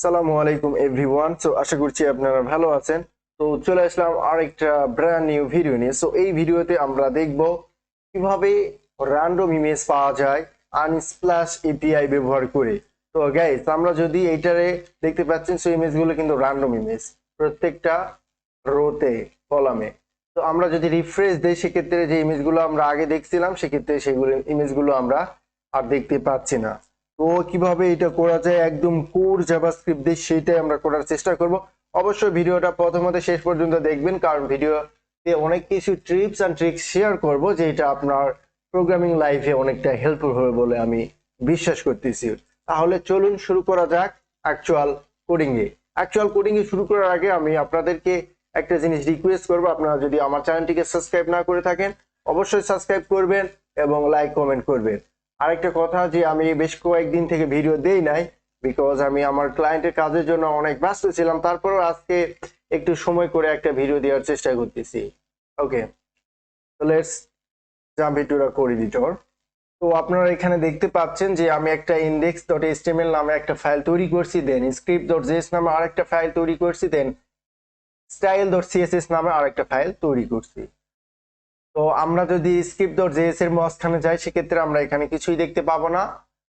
আসসালামু আলাইকুম everyone. So আশা করছি আপনারা ভালো আছেন। তো চলে আসলাম আরেকটা ব্র্যান্ড নিউ ভিডিও নিয়ে। সো এই ভিডিওতে আমরা দেখব কিভাবে র্যান্ডম ইমেজ পাওয়া যায় আনস্প্ল্যাশ এপিআই ব্যবহার করে। তো গাইস, আমরা যদি এইটারে দেখতে পাচ্ছেন, সো ইমেজগুলো কিন্তু র্যান্ডম ইমেজ, প্রত্যেকটা রোতে, কলামে। তো আমরা যদি রিফ্রেশ দেই, সেক্ষেত্রে যে ইমেজগুলো আমরা আগে দেখছিলাম, সেক্ষেত্রে সেগুলো ইমেজগুলো আমরা আর দেখতে পাচ্ছি না। তো কিভাবে এটা করা যায় একদম কোর জাভাস্ক্রিপ্ট দিয়ে, সেটাই আমরা করার চেষ্টা করব। অবশ্যই ভিডিওটা প্রথম হতে শেষ পর্যন্ত দেখবেন, কারণ ভিডিওতে অনেক কিছু টিপস এন্ড ট্রিক্স শেয়ার করব, যেটা আপনার প্রোগ্রামিং লাইফে অনেকটা হেল্পফুল হবে বলে আমি বিশ্বাস করতেছি। তাহলে চলুন শুরু করা যাক অ্যাকচুয়াল কোডিং এ শুরু করার আগে আমি আপনাদেরকে একটা জিনিস রিকোয়েস্ট করব। আপনারা যদি আমার চ্যানেলটিকে সাবস্ক্রাইব না করে থাকেন, অবশ্যই সাবস্ক্রাইব করবেন এবং লাইক কমেন্ট করবেন। আরেকটা কথা, যে আমি বেশ কয়েকদিন থেকে ভিডিও দেই নাই, বিকজ আমি আমার ক্লায়েন্টের কাজের জন্য অনেক ব্যস্ত ছিলাম। তারপরেও আজকে একটু সময় করে একটা ভিডিও দেওয়ার চেষ্টা করতেছি। ওকে, তো let's jump into the code editor. তো আপনারা এখানে দেখতে পাচ্ছেন যে আমি একটা index.html নামে একটা ফাইল তৈরি করছি, দেন script.js নামে আরেকটা ফাইল তৈরি করছি, দেন style.css নামে আরেকটা ফাইল তৈরি করছি। তো আমরা যদি script.js এর মাঝখানে যাই, সেক্ষেত্রে আমরা এখানে কিছুই দেখতে পাবো না,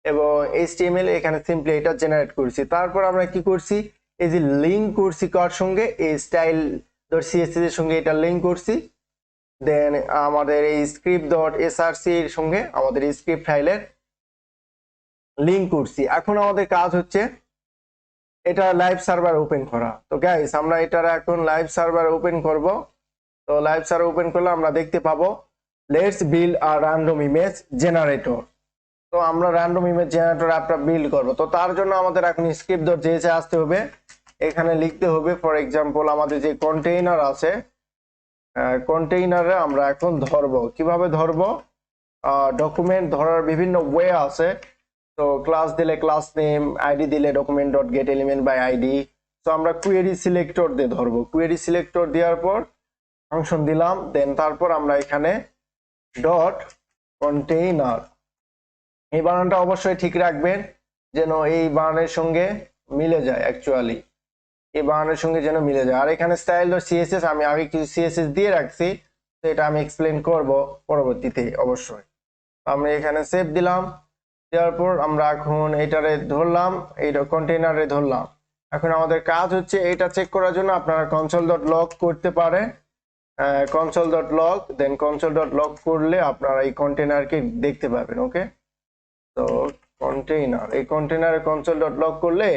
এবং HTML এখানে সিম্পলি এটা জেনারেট করছি। তারপর আমরা কি করছি, এই যে লিঙ্ক করছি কার সঙ্গে, এই style.css এর সঙ্গে এটা লিঙ্ক করছি, দেন আমাদের এই script.src এর সঙ্গে আমাদের এই স্ক্রিপ্ট ফাইলের লিঙ্ক করছি। এখন আমাদের কাজ হচ্ছে এটা লাইভ সার্ভার ওপেন করা। তো গাইস, আমরা এটার এখন লাইভ সার্ভার ওপেন করব। তো লাইভ সার্ভার ওপেন করলে আমরা দেখতে পাবো let's build a random image generator. তো আমরা র্যান্ডম ইমেজ জেনারেটর অ্যাপটা বিল্ড করব। তো তার জন্য আমাদের এখন script.js এ আসতে হবে। এখানে লিখতে হবে, ফর এক্সাম্পল আমাদের যে কন্টেইনার আছে, কন্টেইনারে আমরা এখন ধরবো। কিভাবে ধরবো? ডকুমেন্ট ধরার বিভিন্ন ওয়ে আছে। তো ক্লাস দিলে ক্লাস নেম, আইডি দিলে document dot get element by ID. তো আমরা কোয়েরি সিলেক্টর দিয়ে ধরবো। কোয়েরি সিলেক্টর দেওয়ার পর ফাংশন দিলাম, দেন তারপর আমরা এখানে ডট কন্টেইনার, এই বানানটা অবশ্যই ঠিক রাখবেন যেন এই বানানের সঙ্গে মিলে যায়, অ্যাকচুয়ালি এই বানানের সঙ্গে যেন মিলে যায়। আর এখানে স্টাইল ডট সিএসএস আমি আগে কিছু সিএসএস দিয়ে রাখছি, তো এটা আমি এক্সপ্লেন করব পরবর্তীতে অবশ্যই। আমরা এখানে সেভ দিলাম, দেওয়ার পর আমরা এখন এটারে ধরলাম, এইটা কন্টেইনারে ধরলাম। এখন আমাদের কাজ হচ্ছে এটা চেক করার জন্য আপনারা console.log করতে পারেন, console.log, দেন console.log করলে আপনারা এই কন্টেইনারকে দেখতে পাবেন। ওকে, তো কন্টেইনার, এই কন্টেইনারে console.log করলে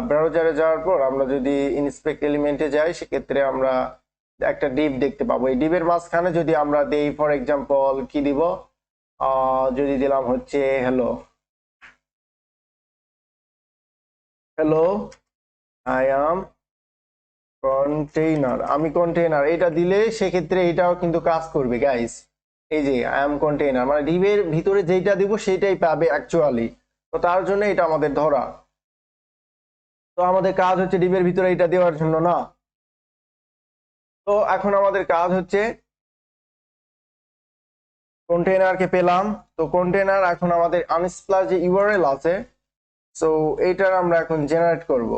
ব্রাউজারে যাওয়ার পর আমরা যদি ইনস্পেক্ট এলিমেন্টে যাই, সেক্ষেত্রে আমরা একটা ডিভ দেখতে পাবো। এই ডিভের মাঝখানে যদি আমরা দেই, ফর এক্সাম্পল কি দিব, যদি দিলাম হচ্ছে হ্যালো আই অ্যাম কন্টেইনার, আমি কন্টেইনার, এটা দিলে সেক্ষেত্রে এটাও কিন্তু কাজ করবে গাইস। এই যে আই অ্যাম কন্টেইনার, মানে ডিভের ভিতরে যেটা দিব সেটাই পাবে অ্যাকচুয়ালি। তো তার জন্য এটা আমাদের ধরা। তো আমাদের কাজ হচ্ছে ডিভের ভিতরে এটা দেওয়ার জন্য না। তো এখন আমাদের কাজ হচ্ছে কন্টেইনারকে পেলাম। তো কন্টেইনার এখন আমাদের আনস্প্লাশ যে ইউআরএল আছে, সো এইটার আমরা এখন জেনারেট করব।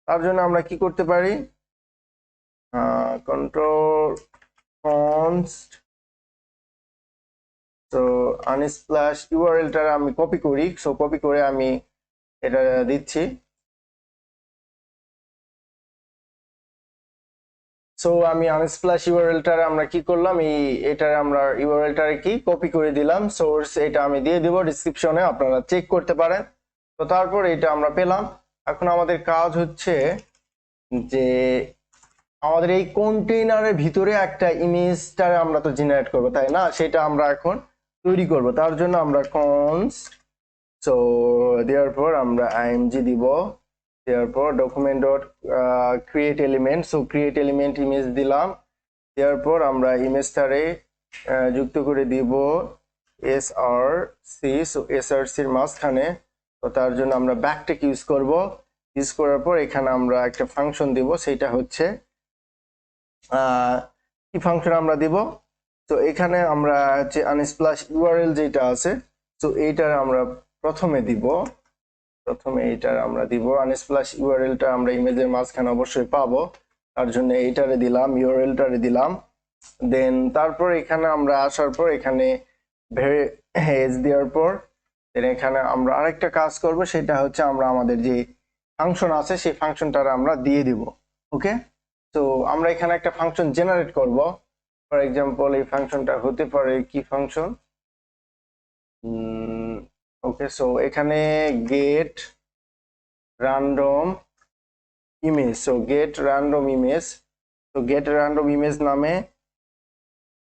তার জন্য আমরা কি করতে পারি, কন্ট্রোল কনস্ট, তো আনস্প্লাশ ইউআরএলটা আমি কপি করি। সো কপি করে আমি এটা দিচ্ছি। সো আমি আনস্প্লাশ ইউআরএলটার আমরা কি করলাম, এটার আমরা ইউআরএলটারে কি কপি করে দিলাম। সোর্স এটা আমি দিয়ে দিব ডিসক্রিপশনে, আপনারা চেক করতে পারেন। তো তারপর এটা আমরা পেলাম। এখন আমাদের কাজ হচ্ছে যে আমাদের এই কন্টেইনারের ভিতরে একটা ইমেজটা আমরা তো জেনারেট করবো, তাই না? সেটা আমরা এখন তৈরি করব। তার জন্য আমরা কনস্ট, সো দেওয়ার পর আমরা img দিব, দেওয়ার পর document dot create element, so create element image দিলাম। দেওয়ার পর আমরা ইমেজটারে যুক্ত করে দিব src, সো src এর মাঝখানে। তো তার জন্য আমরা ব্যাকটেক ইউজ করব। ইউজ করার পর এখানে আমরা একটা ফাংশন দিব, সেটা হচ্ছে কি ফাংশন আমরা দিব, তো এখানে আমরা হচ্ছে আনস্প্লাশ ইউআরএল যেটা আছে, তো এইটার আমরা প্রথমে দিব প্রথমে এইটার আমরা দিব আনস্প্ল্যাশ ইউআরএলটা আমরা ইমেজের মাঝখানে অবশ্যই পাবো, তার জন্য এইটারে দিলাম, ইউআরএলটারে দিলাম। দেন তারপর এখানে আমরা আসার পর এখানে এজ দেওয়ার পর দেন এখানে আমরা আরেকটা কাজ করব, সেটা হচ্ছে আমরা আমাদের যে ফাংশন আছে সেই ফাংশনটার আমরা দিয়ে দিব। ওকে, তো আমরা এখানে একটা ফাংশন জেনারেট করব। ফর এক্সাম্পল এই ফাংশনটা হতে পারে কি ফাংশন, ওকে, সো এখানে get random image, so get random image, তো গেট র্যান্ডম ইমেজ নামে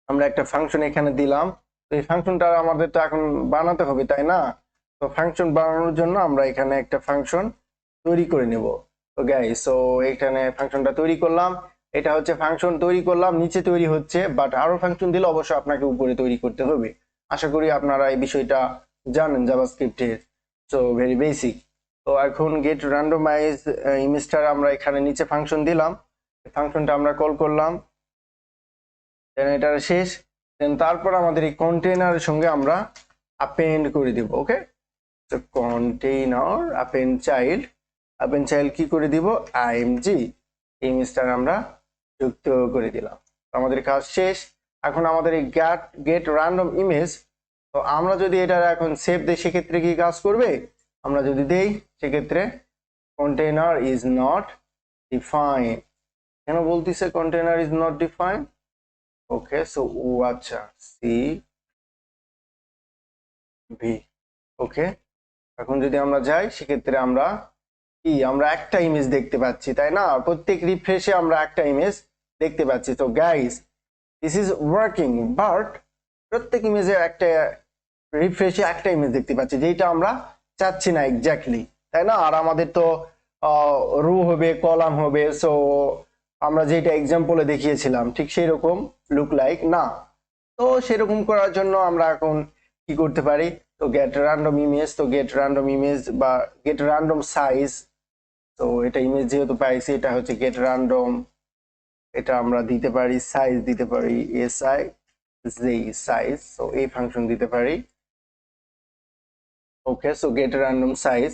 আমরা একটা ফাংশন এখানে দিলাম। তো এই ফাংশনটা আমাদের তো এখন বানাতে হবে, তাই না? তো ফাংশন বানানোর জন্য আমরা এখানে একটা ফাংশন তৈরি করে নেব। তো গাইস, সো এখানে ফাংশনটা তৈরি করলাম, এটা হচ্ছে ফাংশন তৈরি করলাম, নিচে তৈরি হচ্ছে, বাট আরো ফাংশন দিলে অবশ্যই আপনাকে উপরে তৈরি করতে হবে। আশা করি আপনারা এই বিষয়টা জানেন জাভাস্ক্রিপ্টের, সো ভেরি বেসিক। তো এখন গেট র্যান্ডমাইজ ইমেজটার আমরা এখানে নিচে ফাংশন দিলাম, ফাংশনটা আমরা কল করলাম, দেন এটা শেষ। দেন তারপর আমাদের এই কন্টেইনারের সঙ্গে আমরা অ্যাপেন্ড করে দিব। ওকে, তো কন্টেইনার অ্যাপেন্ড চাইল্ড কি করে দিব, আইএমজি ইমেজটা আমরা যুক্ত করে দিলাম। আমাদের কাজ শেষ। এখন আমাদের এই গেট র্যান্ডম ইমেজ, তো আমরা যদি এটা এখন সেভ দেই সেক্ষেত্রে কি কাজ করবে, আমরা যদি দেই সেক্ষেত্রে কন্টেইনার ইজ নট ডিফাইন, কেন বলতেছে container is not define? Okay, so ও আচ্ছা সি ভি, ওকে। এখন যদি আমরা যাই সেক্ষেত্রে আমরা আমরা একটা ইমেজ দেখতে পাচ্ছি, তাই না? প্রত্যেক রিফ্রেশে আমরা একটা ইমেজ দেখতে পাচ্ছি। তো guys, this is working, but প্রত্যেক ইমেজে একটা রিফ্রেশে একটা ইমেজ দেখতে পাচ্ছি, যেটা আমরা চাচ্ছি না এক্স্যাক্টলি, তাই না? আর আমাদের তো রো হবে, কলাম হবে, সো আমরা যেটা এক্সাম্পলে দেখিয়েছিলাম ঠিক সেই রকম লুক লাইক না। তো সেরকম করার জন্য আমরা এখন কি করতে পারি, তো গেট র্যান্ডম ইমেজ, তো গেট র্যান্ডম ইমেজ বা গেট র্যান্ডম সাইজ, তো এটা ইমেজ যেহেতু পাইছি এটা হচ্ছে গেট র্যান্ডম, এটা আমরা দিতে পারি সাইজ, দিতে পারি এসআই জি সাইজ, তো এই ফাংশন দিতে পারি। ওকে, সো গেট র্যান্ডম সাইজ,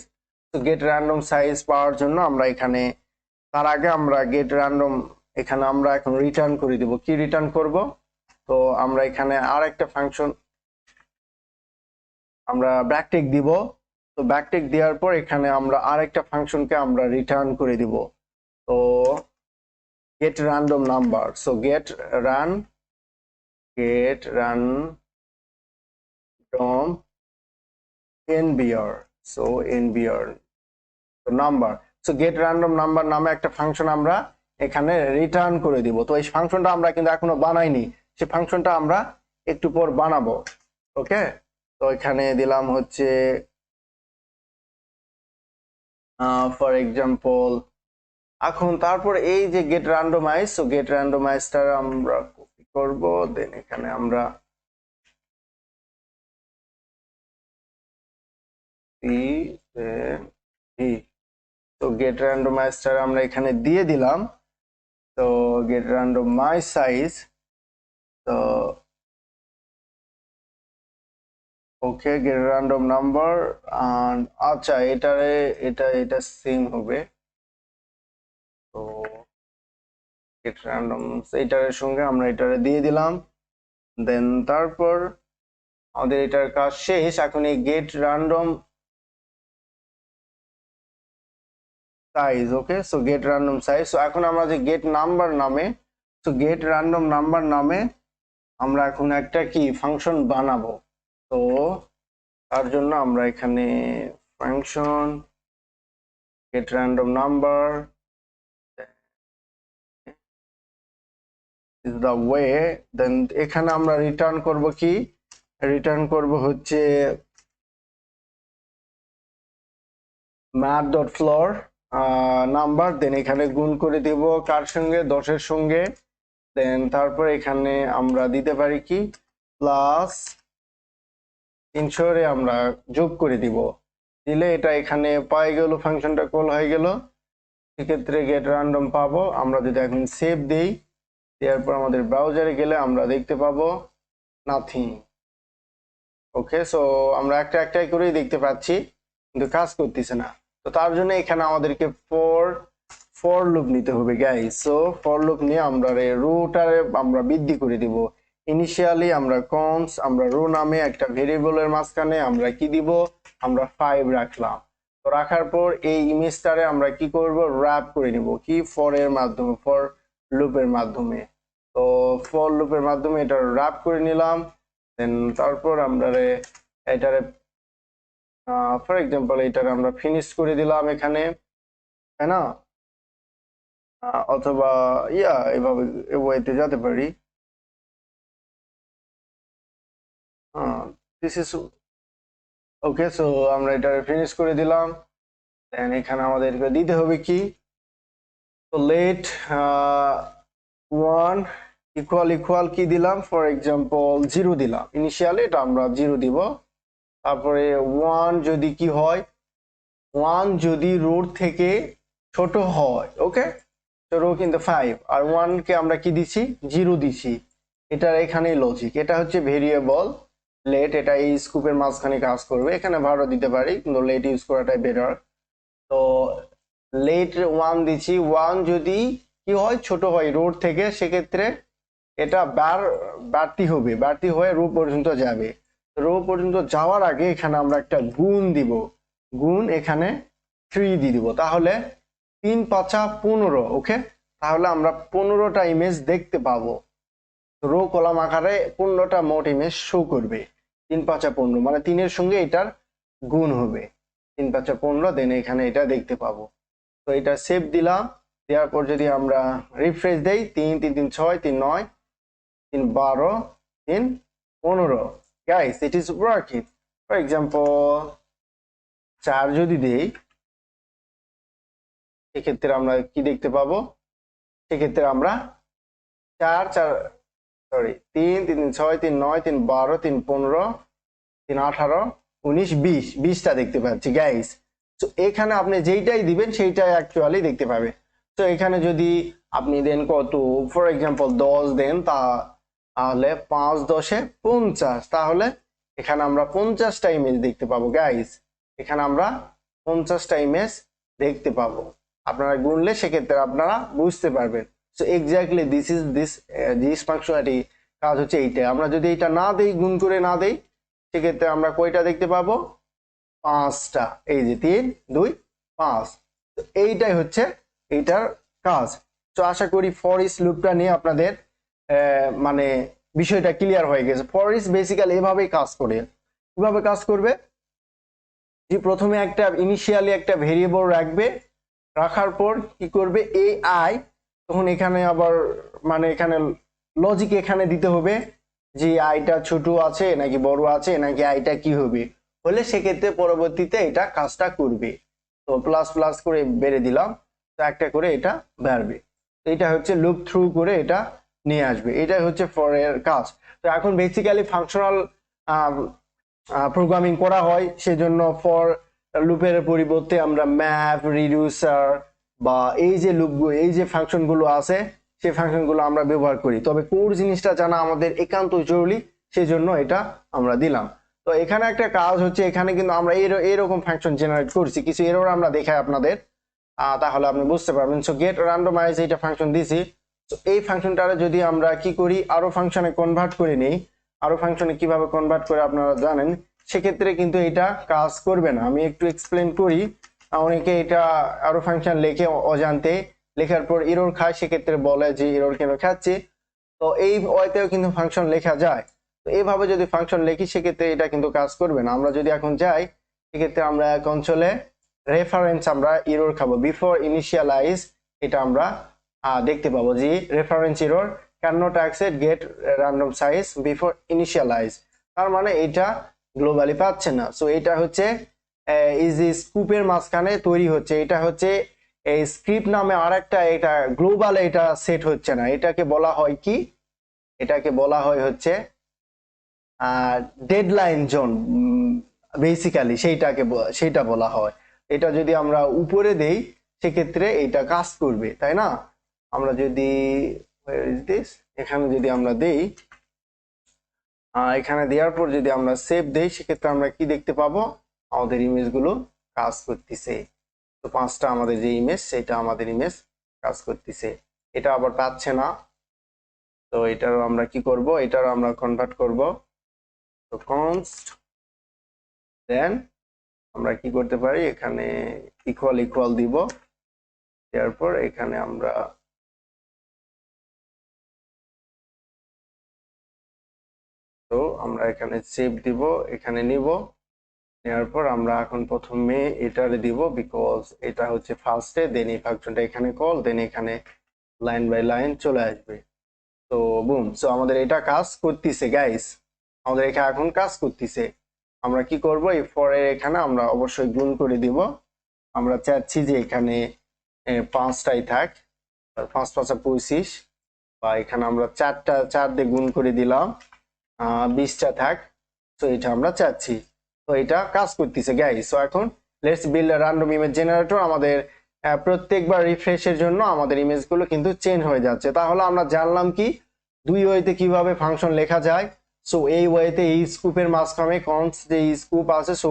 তো গেট র্যান্ডম সাইজ পাওয়ার জন্য আমরা এখানে তার আগে আমরা গেট র্যান্ডম এখানে আমরা এখন রিটার্ন করে দিব। কি রিটার্ন করব, তো আমরা এখানে আর একটা ফাংশন আমরা ব্যাকটিক দিব। তো ব্যাকটিক দেওয়ার পর এখানে আমরা আরেকটা ফাংশনকে আমরা রিটার্ন করে দিব, তো get random number, so get random NBR, so NBR তো number, so get random number নামে একটা ফাংশন আমরা এখানে রিটার্ন করে দিব। তো এই ফাংশনটা আমরা কিন্তু এখনো বানাইনি, সেই ফাংশনটা আমরা একটু পর বানাবো। ওকে, তো এখানে দিলাম হচ্ছে ফর এক্সাম্পল, এখন তারপর এই যে গেট র্যান্ডমাইজ, সো গেট র্যান্ডমাইজটা আমরা কপি করব, দেন এখানে আমরা তো গেট র্যান্ডমাইজটা আমরা এখানে দিয়ে দিলাম। তো গেট র্যান্ডমাইজ সাইজ, তো ওকে, গেট র্যান্ডম নাম্বার, আচ্ছা এটা সেম হবে, তো গেট র্যান্ডম এটার সঙ্গে আমরা এটারে দিয়ে দিলাম। দেন তারপর আমাদের এটার কাজ শেষ। এখন এই get random size, okay, so get random size, so এখন আমরা যে গেট নাম্বার নামে, সো গেট র্যান্ডম নাম্বার নামে আমরা এখন একটা কি ফাংশন বানাবো। তো তার জন্য আমরা এখানে function get random number is the way, then এখানে আমরা রিটার্ন করব কি, রিটার্ন করব হচ্ছে math.floor নাম্বার, দেন এখানে গুণ করে দিব কার সঙ্গে, 10-এর সঙ্গে, দেন তারপর এখানে আমরা দিতে পারি কি প্লাস 300 আমরা যোগ করে দিব, দিলে এটা এখানে পাই গেল, ফাংশনটা কল হয়ে গেল। সেক্ষেত্রে গেট র্যান্ডম পাবো। আমরা যদি এখন সেভ দেই, দেওয়ার পর আমাদের ব্রাউজারে গেলে আমরা দেখতে পাবো নাথিং। ওকে, সো আমরা একটাই করেই দেখতে পাচ্ছি। কিন্তু কাজ করতেছে না। তো তার জন্য এখানে আমাদেরকে ফর লুপ নিতে হবে গাইস। সো ফর লুপ নিয়ে আমরা রোটারে আমরা বৃদ্ধি করে দিব। ইনিশিয়ালি আমরা কনস আমরা রো নামে একটা ভেরিয়েবলের মাঝখানে আমরা কি দিব, আমরা 5 রাখলাম। তো রাখার পর এই ইমেজটারে আমরা কি করব, র‍্যাপ করে নিব কি ফর এর মাধ্যমে, ফর লুপের মাধ্যমে। তো ফর লুপের মাধ্যমে এটা র‍্যাপ করে নিলাম। দেন তারপর আমরা এটারে ফর এক্সাম্পল এটারে আমরা ফিনিশ করে দিলাম এখানে, তাই না? অথবা এভাবে ওয়েতে যেতে পারি। This is okay. সো আমরা এটা ফিনিশ করে দিলাম। দেন এখানে আমাদেরকে দিতে হবে কি, তো লেট 1 ইকুয়াল ইকুয়াল কি দিলাম, ফর এক্সাম্পল 0 দিলাম। ইনিশিয়ালি এটা আমরা 0 দিব। তারপরে 1 যদি কি হয়, 1 যদি রোড থেকে ছোট হয়, ওকে, তো রো কিন্তু 5 আর 1 কে আমরা কি দিছি, 0 দিছি। এটার এখানেই লজিক। এটা হচ্ছে ভেরিয়েবল লেট, এটা এই স্কুপের মাঝখানে কাজ করবে। এখানে ভাড়া দিতে পারি কিন্তু লেট ইউজ করাটাই বেটার। তো লেট 1 দিচ্ছি, 1 যদি কি হয়, ছোট হয় রোড থেকে, সেক্ষেত্রে এটা বাড়তি হবে, বাড়তি হয়ে রো পর্যন্ত যাবে। রো পর্যন্ত যাওয়ার আগে এখানে আমরা একটা গুণ দিব, গুণ এখানে 3 দিয়ে দিব। তাহলে 3 5 15, ওকে। তাহলে আমরা 15টা ইমেজ দেখতে পাবো। রো কলাম আকারে 15টা মোট ইমেজ শো করবে। 3 5 15 মানে 3 এর সঙ্গে এটার গুণ হবে 3 5 15, দেন এখানে এটা দেখতে পাবো। তো এটা সেভ দিলাম। দেওয়ার পর যদি আমরা রিফ্রেশ দেই, 3 3 3 6 3 9 3 12 3 15, guys it is working. For example 4 যদি দেই, সেক্ষেত্রে আমরা কি দেখতে পাবো, সেক্ষেত্রে আমরা 4 4 সরি 3 3 3 6 3 9 3 12 3 15 3 18 19 20 20টা দেখতে পাচ্ছি গাইস। তো এখানে আপনি যেইটাই দিবেন সেইটাই অ্যাকচুয়ালি দেখতে পাবে। তো এখানে যদি আপনি দেন কত, ফর এক্সাম্পল 10 দেন, তাহলে 5 10 50, তাহলে এখানে আমরা 50টা ইমেজ দেখতে পাবো গাইস। এখানে আমরা 50টা ইমেজ দেখতে পাবো। আপনারা গুনলে সেক্ষেত্রে আপনারা বুঝতে পারবেন। সো এক্স্যাক্টলি দিস ফাংশনালিটি কাজ হচ্ছে এইটা। আমরা যদি এটা না দেই, গুণ করে না দেই, সেক্ষেত্রে আমরা কয়টা দেখতে পাবো, 5টা। এই যে 3 2 5। তো এইটাই হচ্ছে এইটার কাজ। তো আশা করি ফর ইচ লুপটা নিয়ে আপনাদের মানে বিষয়টা ক্লিয়ার হয়ে গেছে। ফর ইচ বেসিক্যালি এভাবেই কাজ করে। কিভাবে কাজ করবে, যে প্রথমে একটা ইনিশিয়ালি একটা ভেরিয়েবল রাখবে, রাখার পর কি করবে, এই আই, তখন এখানে আবার মানে এখানে লজিক এখানে দিতে হবে যে আইটা ছোট আছে নাকি বড় আছে, নাকি আইটা কি হবে, হলে সেক্ষেত্রে পরবর্তীতে এটা কাজটা করবে। তো প্লাস প্লাস করে বেড়ে দিলাম, তো একটা করে এটা বাড়বে। তো এটা হচ্ছে লুপ থ্রু করে এটা নিয়ে আসবে। এটাই হচ্ছে ফর এর কাজ। তো এখন বেসিক্যালি ফাংশনাল প্রোগ্রামিং করা হয়, সেজন্য ফর লুপের পরিবর্তে আমরা ম্যাপ, রিডিউসার বা এই যে লুপগুলো, এই যে ফাংশনগুলো আছে, সেই ফাংশনগুলো আমরা ব্যবহার করি। তবে কোর জিনিসটা জানা আমাদের একান্ত জরুরি, সেজন্য এটা আমরা দিলাম। তো এখানে একটা কাজ হচ্ছে, এখানে কিন্তু আমরা এরকম ফাংশন জেনারেট করছি, কিছু এরর আমরা দেখাই আপনাদের, তাহলে আপনি বুঝতে পারবেন। সো গেট র্যান্ডমাইজ এইটা ফাংশন দিছি। তো এই ফাংশনটারে যদি আমরা কি করি, আরো ফাংশনে কনভার্ট করে নেই, আরো ফাংশনে কিভাবে কনভার্ট করে আপনারা জানেন, সেক্ষেত্রে কিন্তু এটা কাজ করবে না। আমি একটু এক্সপ্লেন করি। অনেকে এটা আরো ফাংশন লেখে অজান্তে, লেখার পর এরর খায়, সেক্ষেত্রে বলে যে এরর কেন খাচ্ছে। তো এই ওয়েতেও কিন্তু ফাংশন লেখা যায়। তো এইভাবে যদি ফাংশন লিখি, সেক্ষেত্রে এটা কিন্তু কাজ করবে না। আমরা যদি এখন যাই, সেক্ষেত্রে আমরা কনসোলে রেফারেন্স আমরা এরর খাবো, বিফোর ইনিশিয়ালাইজ, এটা আমরা দেখতে পাবো যে reference error can not accept get random size before initialize, তার মানে এটা গ্লোবালি পাচ্ছে না। সো এটা হচ্ছে এই যে স্কুপের মাঝখানে তৈরি হচ্ছে, এটা হচ্ছে এই স্ক্রিপ্ট নামে আরেকটা, এটা গ্লোবালে এটা সেট হচ্ছে না। এটাকে বলা হয় কি, এটাকে বলা হয় হচ্ছে ডেডলাইন জোন, বেসিক্যালি সেইটা বলা হয়। এটা যদি আমরা উপরে দেই, সেক্ষেত্রে এটা কাজ করবে, তাই না? আমরা যদি এখানে যদি আমরা দেই, এখানে দেওয়ার পর যদি আমরা সেভ দেই, সেক্ষেত্রে আমরা কি দেখতে পাবো, আমাদের ইমেজগুলো কাজ করতেছে। তো 5টা আমাদের যে ইমেজ সেটা আমাদের ইমেজ কাজ করতেছে, এটা আবার পাচ্ছে না। তো এটারও আমরা কি করব, এটারও আমরা কনভার্ট করব। তো কনস্ট দেন আমরা কি করতে পারি, এখানে ইকুয়াল ইকুয়াল দিব, তারপর এখানে আমরা তো আমরা এখানে সেভ দিব, এখানে নিব, নেওয়ার পর আমরা এখন প্রথমে এটারে দিব বিকজ এটা হচ্ছে ফার্স্টে, দেন এই ফাংশনটা এখানে কল, দেন এখানে লাইন বাই লাইন চলে আসবে। তো বুম, সো আমাদের এটা কাজ করতেছে গাইস, আমাদের এখানে এখন কাজ করতেছে। আমরা কি করব, এই ফরের এখানে আমরা অবশ্যই গুণ করে দিব। আমরা চাচ্ছি যে এখানে 5টাই থাক, 5 5 25, বা এখানে আমরা 4 দিয়ে গুণ করে দিলাম, 20টা থাক। তো এটা আমরা চাচ্ছি, তো এটা কাজ করতেছে গাইস। সো এখন let's build a random image generator. আমাদের প্রত্যেকবার রিফ্রেশের জন্য আমাদের ইমেজগুলো কিন্তু চেঞ্জ হয়ে যাচ্ছে। তাহলে আমরা জানলাম কি দুই ওয়েতে কিভাবে ফাংশন লেখা যায়। সো এই ওয়েতে এই স্কুপের মাঝখানে কনস যে স্কুপ আছে, সো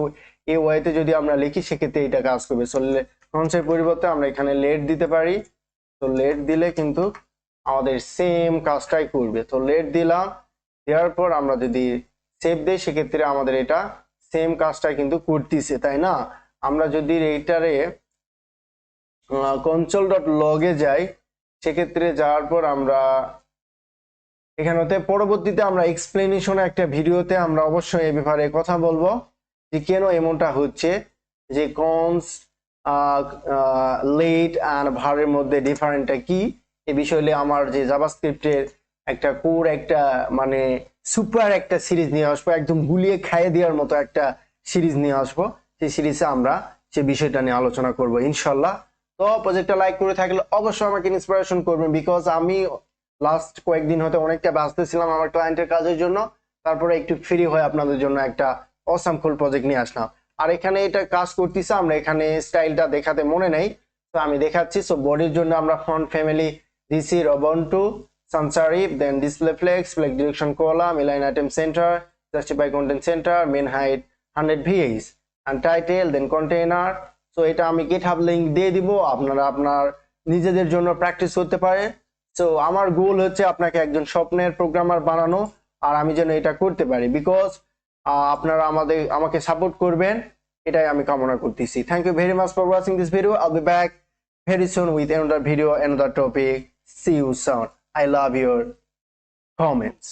এই ওয়েতে যদি আমরা লিখি সেক্ষেত্রে এটা কাজ করবে। সো কনসের পরিবর্তে আমরা এখানে লেট দিতে পারি। তো লেট দিলে কিন্তু আমাদের সেম কাজটাই করবে। তো লেট দিলাম, দেওয়ার পর আমরা যদি সেভ দেই সেক্ষেত্রে আমাদের এটা সেম কাজটা কিন্তু করতেছে, তাই না? আমরা যদি এইটারে console.log-এ যাই, সেক্ষেত্রে যাওয়ার পর আমরা এখানেতে পরবর্তীতে আমরা এক্সপ্লেনেশনে একটা ভিডিওতে আমরা অবশ্যই এই ব্যাপারে কথা বলবো যে কেন এমনটা হচ্ছে, যে কনস লেট অ্যান্ড ভারের মধ্যে ডিফারেন্টটা কি। এই বিষয়ে আমার যে জাভাস্ক্রিপ্টের একটা কোর একটা মানে সুপার একটা সিরিজ নিয়ে আসবো, একদম গুলিয়ে খাইয়ে দেওয়ার মতো একটা সিরিজ নিয়ে আসবো। সেই সিরিজে আমরা সে বিষয়টা নিয়ে আলোচনা করব ইনশাল্লাহ। তো প্রজেক্টটা লাইক করে থাকলে অবশ্যই আমাকে ইন্সপিরেশন করবেন, বিকজ আমি লাস্ট কয়েকদিন হতে অনেকটা ব্যস্ত ছিলাম আমার ক্লায়েন্টের কাজের জন্য, তারপরে একটু ফ্রি হয়ে আপনাদের জন্য একটা অসাম ফুল প্রজেক্ট নিয়ে আসলাম। আর এখানে এটা কাজ করতেছে, আমরা এখানে স্টাইলটা দেখাতে মনে নেই, তো আমি দেখাচ্ছি। সো বডির জন্য আমরা ফন্ট ফ্যামিলি দিছি রবন্টু sans serif, then display flex, flex direction column, align item center, justify content center, main height 100 vs, and title, then container. So এটা আমি গিটহাব লিংক দিয়ে দিব, আপনারা আপনার নিজেদের জন্য প্র্যাকটিস করতে পারেন। সো আমার গোল হচ্ছে আপনাকে একজন স্বপ্নের প্রোগ্রামার বানানো, আর আমি যেন এটা করতে পারি, বিকজ আপনারা আমাকে সাপোর্ট করবেন, এটাই আমি কামনা করতেছি। Thank you very much for watching this video. I'll be back very soon with another video, another topic. See you soon. I love your comments.